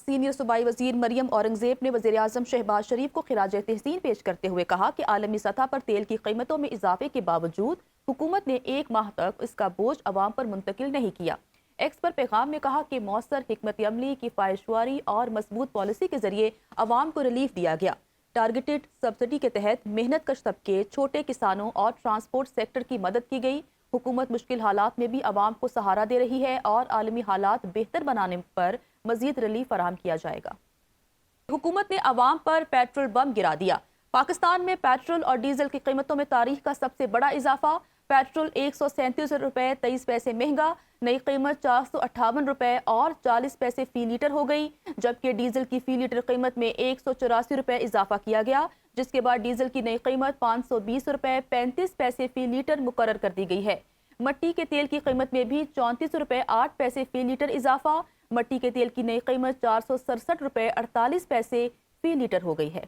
Senior صوبائی وزیر مریم اورنگزیب نے وزیراعظم شہباز شریف کو خراج تحسین پیش کرتے ہوئے کہا کہ عالمی سطح پر تیل کی قیمتوں میں اضافے کے باوجود حکومت نے 1 ماہ تک اس کا بوجھ عوام پر منتقل نہیں کیا۔ ایکس پر پیغام میں کہا کہ مؤثر حکمت عملی کی خواہشواری اور مضبوط پالیسی کے ذریعے عوام کو ریلیف دیا گیا۔ ٹارگیٹڈ سبسڈی کے تحت محنت کش طبقے، چھوٹے کسانوں اور ٹرانسپورٹ سیکٹر کی مدد کی گئی۔ حکومت مشکل حالات میں بھی عوام کو سہارا دے رہی ہے اور عالمی حالات بہتر بنانے پر مزید ریلیف فراہم کیا جائے گا۔ حکومت نے عوام پر پیٹرول بم گرا دیا۔ پاکستان میں پیٹرول اور ڈیزل کی قیمتوں میں تاریخ کا سب سے بڑا اضافہ۔ پیٹرول 137 روپے 23 پیسے مہنگا، نئی قیمت 458 روپے اور 40 پیسے فی لیٹر ہو گئی، جبکہ ڈیزل کی فی لیٹر قیمت میں 184 روپے اضافہ کیا گیا، جس کے بعد ڈیزل کی نئی قیمت 520 روپے 35 پیسے فی لیٹر مقرر کر دی گئی ہے۔ مٹی کے تیل کی قیمت میں بھی 34 روپے 8 پیسے فی لیٹر اضافہ، مٹی کے تیل کی نئی قیمت 467 روپے 48 پیسے فی لیٹر ہو گئی ہے۔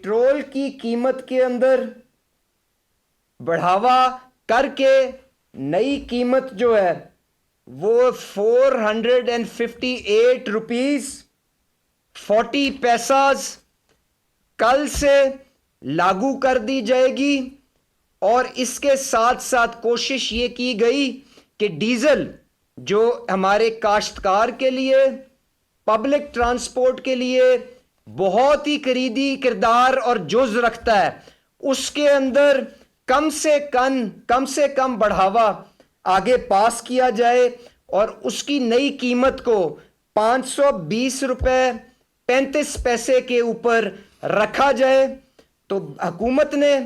پیٹرول کی قیمت کے اندر بڑھاوا کر کے نئی قیمت جو ہے وہ 458 روپیز 40 پیساز کل سے لاگو کر دی جائے گی، اور اس کے ساتھ ساتھ کوشش یہ کی گئی کہ ڈیزل جو ہمارے کاشتکار کے لیے، پبلک ٹرانسپورٹ کے لیے بہت ہی کلیدی کردار اور جز رکھتا ہے، اس کے اندر کم سے کم بڑھاوا آگے پاس کیا جائے اور اس کی نئی قیمت کو 520 روپے 35 پیسے کے اوپر رکھا جائے۔ تو حکومت نے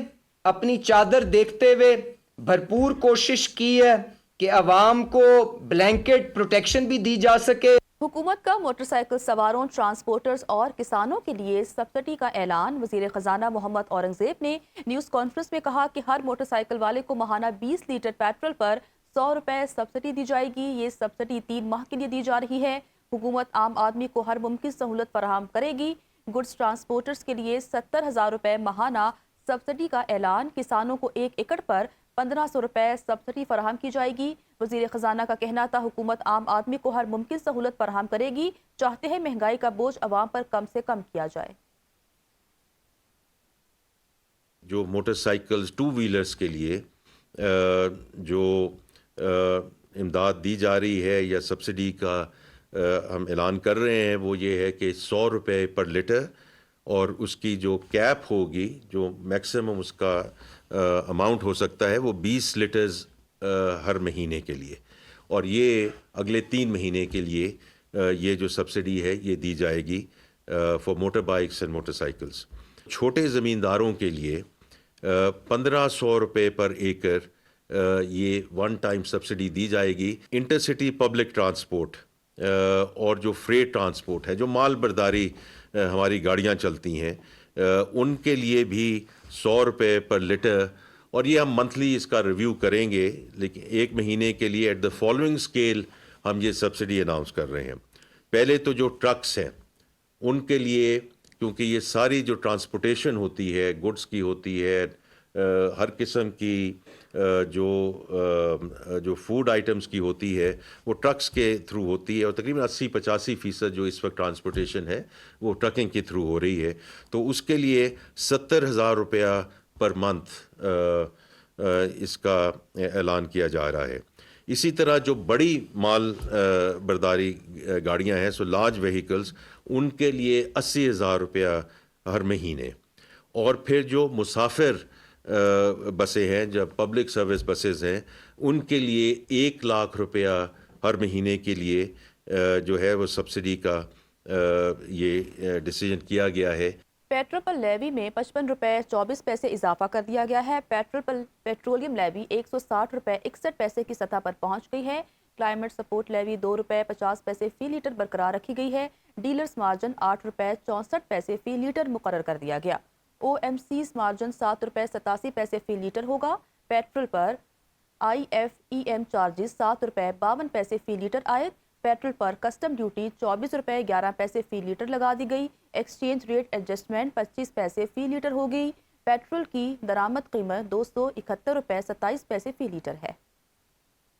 اپنی چادر دیکھتے ہوئے بھرپور کوشش کی ہے کہ عوام کو بلینکٹ پروٹیکشن بھی دی جا سکے۔ حکومت کا موٹر سائیکل سواروں، ٹرانسپورٹرز اور کسانوں کے لیے سبسڈی کا اعلان۔ وزیر خزانہ محمد اورنگزیب نے نیوز کانفرنس میں کہا کہ ہر موٹر سائیکل والے کو ماہانہ 20 لیٹر پیٹرول پر 100 روپے سبسڈی دی جائے گی۔ یہ سبسڈی 3 ماہ کے لیے دی جا رہی ہے۔ حکومت عام آدمی کو ہر ممکن سہولت فراہم کرے گی۔ گڈز ٹرانسپورٹرز کے لیے 70,000 روپے ماہانہ سبسڈی کا اعلان۔ کسانوں کو 1 ایکڑ پر 1500 روپے سبسڈی فراہم کی جائے گی۔ وزیر خزانہ کا کہنا تھا حکومت عام آدمی کو ہر ممکن سہولت فراہم کرے گی، چاہتے ہیں مہنگائی کا بوجھ عوام پر کم سے کم کیا جائے۔ جو موٹر سائیکلز 2 ویلرز کے لیے جو امداد دی جا رہی ہے یا سبسڈی کا ہم اعلان کر رہے ہیں، وہ یہ ہے کہ 100 روپے پر لیٹر، اور اس کی جو کیپ ہوگی، جو میکسیمم اس کا اماؤنٹ ہو سکتا ہے، وہ 20 لیٹرز ہر مہینے کے لیے، اور یہ اگلے 3 مہینے کے لیے یہ جو سبسڈی ہے یہ دی جائے گی for motor bikes and motor cycles. چھوٹے زمینداروں کے لیے 1500 روپے پر ایکڑ یہ ون ٹائم سبسڈی دی جائے گی۔ انٹر سٹی پبلک ٹرانسپورٹ اور جو فریٹ ٹرانسپورٹ ہے، جو مال برداری ہماری گاڑیاں چلتی ہیں، ان کے لیے بھی 100 روپے پر لیٹر، اور یہ ہم منتھلی اس کا ریویو کریں گے، لیکن 1 مہینے کے لیے ایٹ دا فالوئنگ اسکیل ہم یہ سبسڈی اناؤنس کر رہے ہیں۔ پہلے تو جو ٹرکس ہیں ان کے لیے، کیونکہ یہ ساری جو ٹرانسپورٹیشن ہوتی ہے، گڈس کی ہوتی ہے، ہر قسم کی جو فوڈ آئٹمس کی ہوتی ہے، وہ ٹرکس کے تھرو ہوتی ہے، اور تقریباً 80-85% جو اس وقت ٹرانسپورٹیشن ہے وہ ٹرکنگ کے تھرو ہو رہی ہے۔ تو اس کے لیے 70,000 روپیہ پر منتھ اس کا اعلان کیا جا رہا ہے۔ اسی طرح جو بڑی مال برداری گاڑیاں ہیں، سو لارج وہیکلز، ان کے لیے 80,000 روپیہ ہر مہینے، اور پھر جو مسافر بسیں ہیں، جب پبلک سروس بسز ہیں، ان کے لیے 1 لاکھ روپیہ ہر مہینے کے لیے جو ہے وہ سبسڈی کا یہ ڈیسیجن کیا گیا ہے۔ پیٹرول پر لیوی میں 55 روپے 24 پیسے اضافہ کر دیا گیا ہے۔ پیٹرولیم لیوی 160 روپے 61 پیسے کی سطح پر پہنچ گئی ہے۔ کلائمیٹ سپورٹ لیوی 2 روپے 50 پیسے فی لیٹر برقرار رکھی گئی ہے۔ ڈیلرز مارجن 8 روپے 64 پیسے فی لیٹر مقرر کر دیا گیا۔ او ایم سیز مارجن 7 روپے 87 پیسے فی لیٹر ہوگا۔ پیٹرول پر I F E M charges 7 روپے 52 پیسے فی لیٹر عائد۔ پیٹرول پر کسٹم ڈیوٹی 24 روپے 11 پیسے فی لیٹر لگا دی گئی۔ ایکسچینج ریٹ ایڈجسٹمنٹ 25 پیسے فی لیٹر ہوگی۔ پیٹرول کی درآمد قیمت 271 روپے 27 پیسے فی لیٹر ہے۔